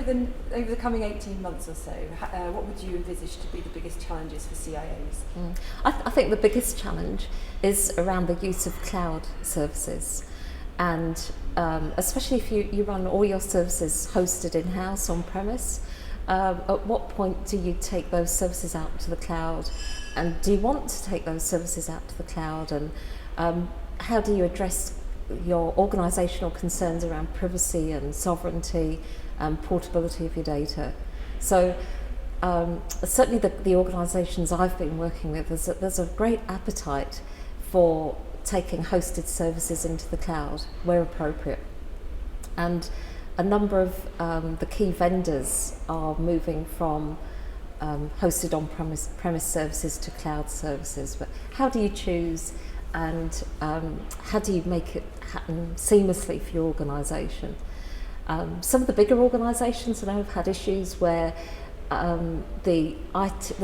over the coming 18 months or so, what would you envisage to be the biggest challenges for CIOs? I think the biggest challenge is around the use of cloud services, and especially if you run all your services hosted in-house on-premise, at what point do you take those services out to the cloud, and do you want to take those services out to the cloud, and how do you address your organisational concerns around privacy and sovereignty and portability of your data? So certainly the organisations I've been working with, there's a great appetite for taking hosted services into the cloud where appropriate. And a number of the key vendors are moving from hosted on-premise services to cloud services. But how do you choose, and how do you make it happen seamlessly for your organisation? Some of the bigger organisations I know have had issues where the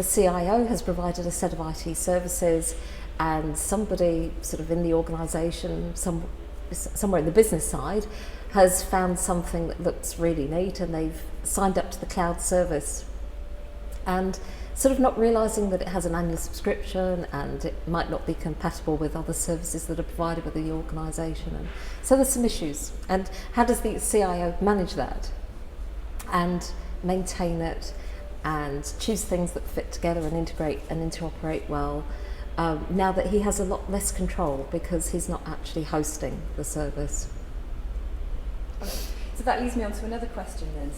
CIO has provided a set of IT services, and somebody sort of in the organisation, somewhere in the business side, has found something that looks really neat, and they've signed up to the cloud service, and sort of not realising that it has an annual subscription and it might not be compatible with other services that are provided within the organisation. And so there's some issues. And how does the CIO manage that and maintain it and choose things that fit together and integrate and interoperate well, now that he has a lot less control because he's not actually hosting the service? So that leads me on to another question then,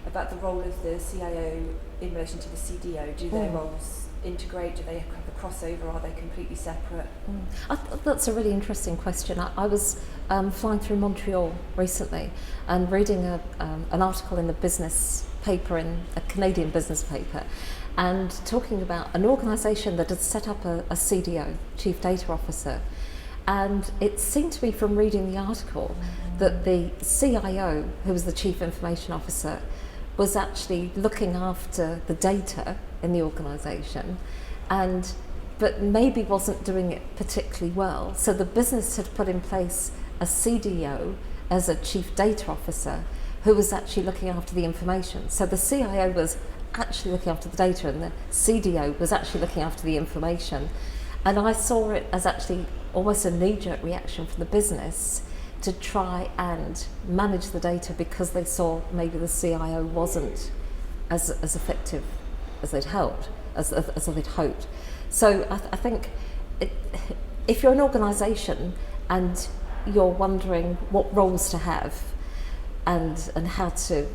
about the role of the CIO in relation to the CDO. Do their roles integrate? Do they have a crossover? Are they completely separate? That's a really interesting question. I was flying through Montreal recently and reading an article in a business paper, in a Canadian business paper, and talking about an organisation that had set up a CDO, Chief Data Officer. And it seemed to me from reading the article that the CIO, who was the Chief Information Officer, was actually looking after the data in the organisation, but maybe wasn't doing it particularly well. So the business had put in place a CDO as a Chief Data Officer who was actually looking after the information. So the CIO was actually looking after the data, and the CDO was actually looking after the information. And I saw it as actually almost a knee-jerk reaction from the business to try and manage the data, because they saw maybe the CIO wasn't as effective as they'd hoped. So I think if you're an organisation and you're wondering what roles to have and how to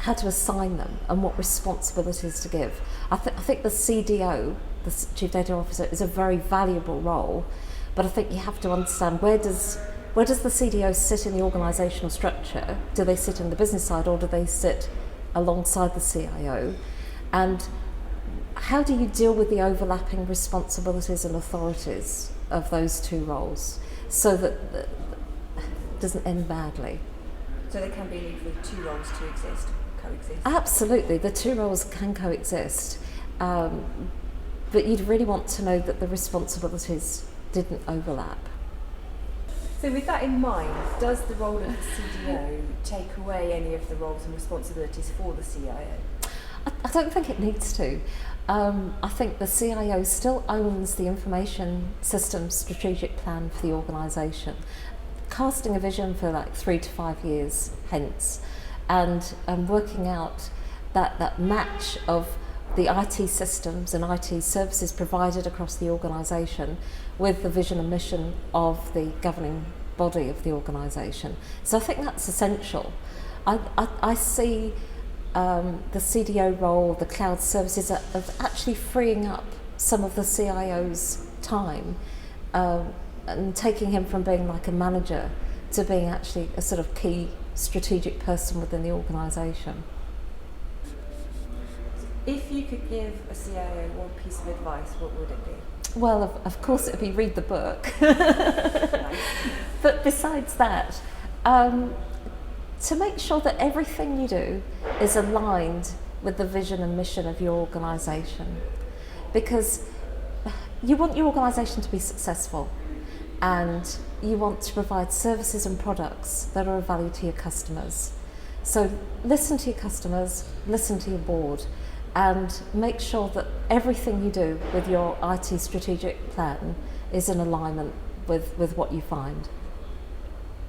assign them and what responsibilities to give, I think the CDO, the Chief Data Officer, is a very valuable role, but I think you have to understand where does the CDO sit in the organisational structure? Do they sit in the business side, or do they sit alongside the CIO? And how do you deal with the overlapping responsibilities and authorities of those two roles so that it doesn't end badly? So there can be a need for the two roles to coexist? Absolutely, the two roles can coexist. But you'd really want to know that the responsibilities didn't overlap. So with that in mind, does the role of the CDO take away any of the roles and responsibilities for the CIO? I don't think it needs to. I think the CIO still owns the information systems strategic plan for the organisation, casting a vision for like 3 to 5 years hence, and working out that match of the IT systems and IT services provided across the organisation with the vision and mission of the governing body of the organisation. So I think that's essential. I see the CDO role, the cloud services, of actually freeing up some of the CIO's time and taking him from being like a manager to being actually a sort of key strategic person within the organisation. If you could give a CIO one piece of advice, what would it be? Well, of course it would be read the book. But besides that, to make sure that everything you do is aligned with the vision and mission of your organisation. Because you want your organisation to be successful, and you want to provide services and products that are of value to your customers. So listen to your customers, listen to your board, and make sure that everything you do with your IT strategic plan is in alignment with what you find.